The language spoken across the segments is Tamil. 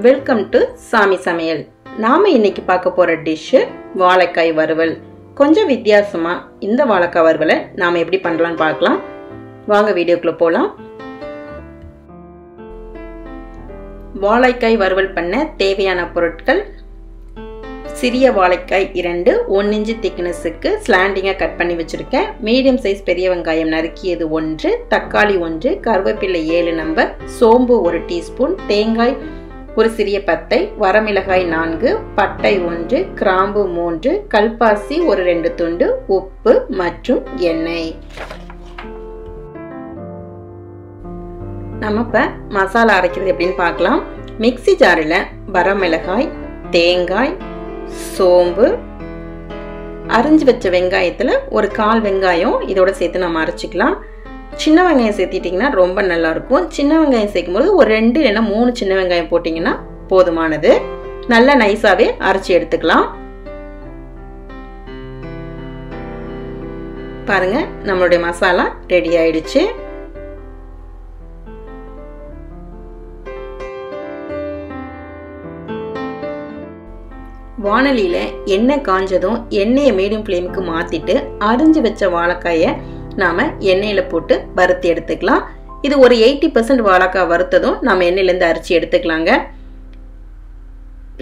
வெல்கம் டு சாமி சமையல். நாம இன்னைக்கு பார்க்க போற டிஷ் வாழைக்காய் வறுவல். கொஞ்சம் வித்தியாசமா இந்த வாழைக்காய் வறுவலை நாம எப்படி பண்ணலாம்னு பார்க்கலாம். வாங்க வீடியோக்குள்ள போலாம். வாழைக்காய் வறுவல் பண்ண தேவையான பொருட்கள்: சிறிய வாழைக்காய் 2, 1 இன்ச் திக்னஸுக்கு ஸ்லாண்டிங்கா கட் பண்ணி வச்சிருக்கேன். மீடியம் சைஸ் பெரிய வெங்காயம் நறுக்கியது 1, தக்காளி 1, கருவேப்பிலை 7 நம்பர், சோம்பு 1 டீஸ்பூன், தேங்காய் ஒரு சிறிய பத்தை, வரமிளகாய் 4, பட்டை 1, கிராம்பு 3, கல்பாசி ஒரு 2 துண்டு, உப்பு மற்றும் எண்ணெய். நம்ம இப்ப மசாலா அரைக்கிறது எப்படின்னு பார்க்கலாம். மிக்ஸி ஜாரில் வரமிளகாய், தேங்காய், சோம்பு, அரிஞ்சு வச்ச வெங்காயத்துல ஒரு 1/4 வெங்காயம் இதோட சேர்த்து நம்ம அரைச்சிக்கலாம். சின்ன வெங்காயம் சேர்த்திட்டிங்கன்னா ரொம்ப நல்லா இருக்கும். சின்ன வெங்காயம் சேர்க்கும்போது ஒரு 2 இல்லைன்னா 3 சின்ன வெங்காயம் போட்டிங்கன்னா போதுமானது. நல்லா நைஸாவே அரைச்சி எடுத்துக்கலாம். பாருங்க, நம்மளுடைய மசாலா ரெடி ஆயிடுச்சு. வாணலியில எண்ணெய் காஞ்சதும் எண்ணெயை மீடியம் ஃப்ளேமுக்கு மாத்திட்டு அரிஞ்சு வச்ச வாழைக்காயை நாம எண்ணெயில போட்டு வறுத்து எடுத்துக்கலாம். இது ஒரு 80% வாழைக்காய் வறுத்ததும் நாம எண்ணெயில இருந்து அரிச்சு எடுத்துக்கலாங்க.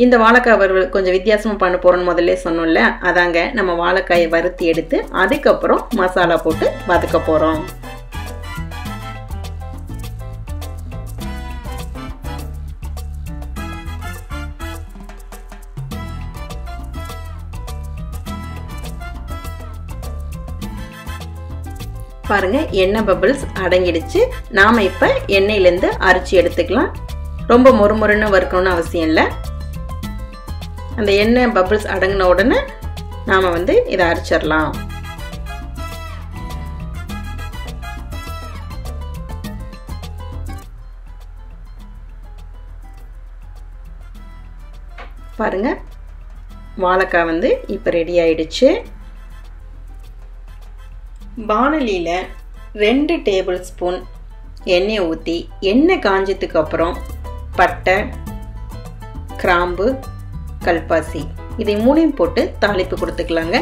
இந்த வாழைக்காய் வறுவல் கொஞ்சம் வித்தியாசமா பண்ண போறோம்னு முதல்ல சொன்னோம்ல, அதாங்க நம்ம வாழைக்காயை வறுத்து எடுத்து அதுக்கப்புறம் மசாலா போட்டு வதக்க போறோம். பாருங்க, எண்ணெய் பபிள்ஸ் அடங்கிடுச்சு. நாம இப்ப எண்ணெயிலிருந்து அரிச்சு எடுத்துக்கலாம். ரொம்ப மொறுமொறுன்னு வறுக்கணும்னு அவசியம் இல்லை. அந்த எண்ணெய் பபிள்ஸ் அடங்கின உடனே நாம இதை அரிச்சிடலாம். பாருங்க, வாழைக்காய் இப்ப ரெடி ஆயிடுச்சு. வாணலியில 2 டேபிள் ஸ்பூன் எண்ணெய் ஊற்றி எண்ணெய் காஞ்சதுக்கு அப்புறம் பட்டை, கிராம்பு, கல்பாசி இதை 3 போட்டு தாளிப்பு கொடுத்துக்கலாங்க.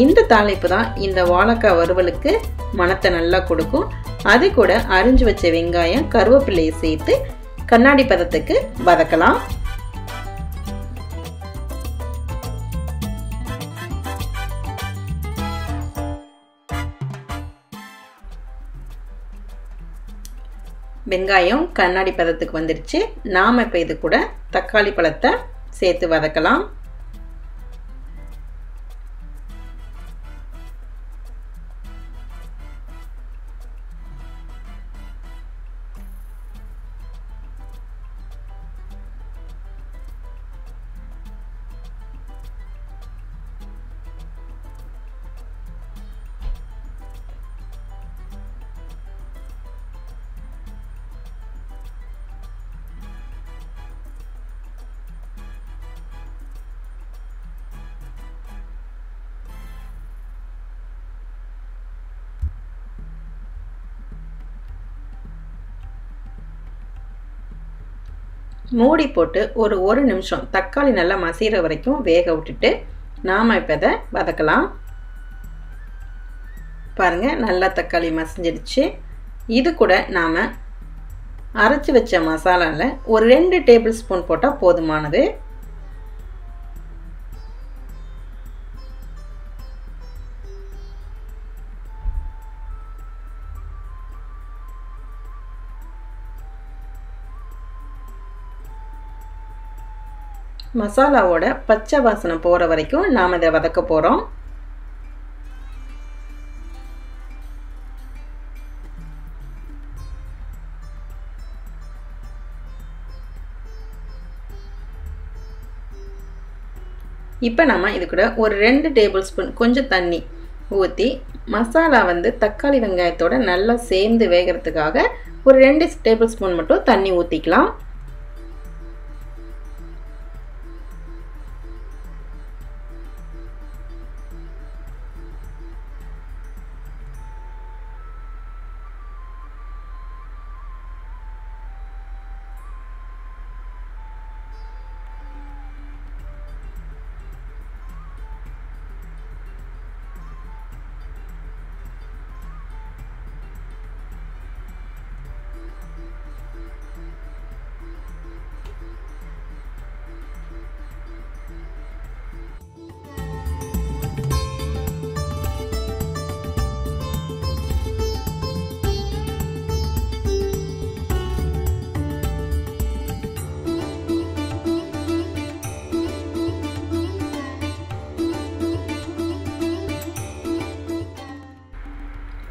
இந்த தாளிப்பு தான் இந்த வாழைக்காய் வறுவலுக்கு மணத்தை நல்லா கொடுக்கும். அது கூட அரிஞ்சு வச்ச வெங்காயம், கருவேப்பிலையை சேர்த்து கண்ணாடி பதத்துக்கு வதக்கலாம். வெங்காயம் கண்ணாடி பதத்துக்கு வந்துடுச்சு. நாம இப்ப இது கூட தக்காளி பழத்தை சேர்த்து வதக்கலாம். மூடி போட்டு ஒரு நிமிஷம் தக்காளி நல்லா மசிகிற வரைக்கும் வேக விட்டுட்டு நாம இப்ப இதை வதக்கலாம். பாருங்க, நல்லா தக்காளி மசிஞ்சிடுச்சு. இது கூட நாம அரைச்சு வச்ச மசாலால ஒரு 2 டேபிள் ஸ்பூன் போட்டா போதுமானது. மசாலாவோட பச்சை வாசனை போற வரைக்கும் நாம இதை வதக்க போறோம். இப்ப நாம இது கூட ஒரு 2 டேபிள் ஸ்பூன் கொஞ்சம் தண்ணி ஊற்றி மசாலா தக்காளி வெங்காயத்தோட நல்லா சேர்ந்து வேகிறதுக்காக ஒரு 2 டேபிள் ஸ்பூன் மட்டும் தண்ணி ஊற்றிக்கலாம்.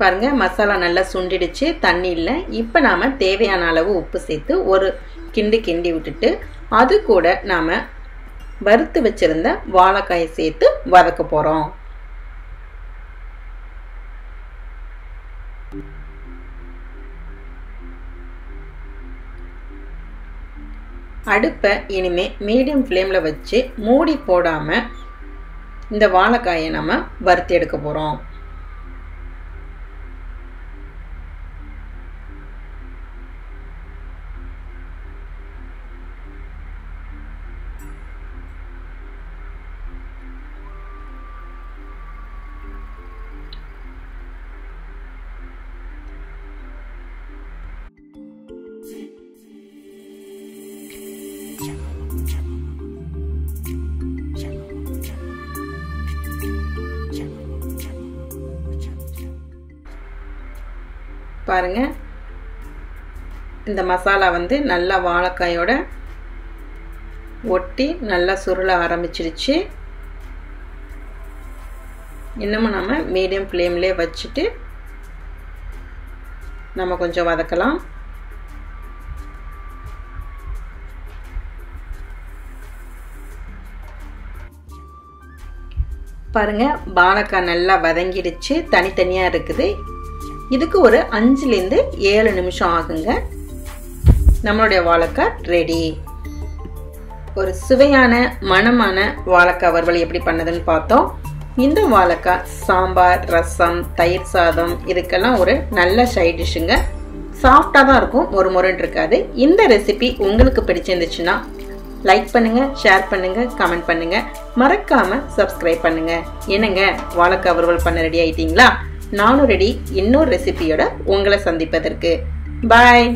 பாருங்க மசாலா நல்லா சுண்டிடுச்சு, தண்ணி இல்லை. இப்போ நாம் தேவையான அளவு உப்பு சேர்த்து ஒரு கிண்டி விட்டுட்டு அது கூட நாம் வறுத்து வச்சிருந்த வாழைக்காயை சேர்த்து வதக்க போகிறோம். அடுப்பை இனிமே மீடியம் ஃப்ளேமில் வச்சு மூடி போடாமல் இந்த வாழைக்காயை நம்ம வறுத்து எடுக்க போகிறோம். பாருங்க இந்த மசாலா வந்து நல்லா வாழைக்காயோட ஒட்டி நல்லா சுருள ஆரம்பிச்சிருச்சு. இன்னமும் நம்ம மீடியம் ஃப்ளேம்லேயே வச்சுட்டு நம்ம கொஞ்சம் வதக்கலாம். பாருங்க வாழைக்காய் நல்லா வதங்கிடுச்சு, தனித்தனியாக இருக்குது. இதுக்கு ஒரு 5லேருந்து 7 நிமிஷம் ஆகுங்க. நம்மளுடைய வாழைக்காய் ரெடி. ஒரு சுவையான மணமான வாழைக்காய் வறுவல் எப்படி பண்ணதுன்னு பார்த்தோம். இந்த வாழைக்காய் சாம்பார், ரசம், தயிர் சாதம் இதுக்கெல்லாம் ஒரு நல்ல சைட் டிஷ்ஷுங்க. சாஃப்டாக தான் இருக்கும், ஒரு முறைன்னு இருக்காது. இந்த ரெசிபி உங்களுக்கு பிடிச்சிருந்துச்சுன்னா லைக் பண்ணுங்க, ஷேர் பண்ணுங்க, கமெண்ட் பண்ணுங்க, மறக்காம சப்ஸ்கிரைப் பண்ணுங்க. என்னங்க வாழைக்காய் வறுவல் பண்ண ரெடி ஆயிட்டீங்களா? நானும் ரெடி இன்னொரு ரெசிபியோட உங்களை சந்திப்பதற்கு. பாய்.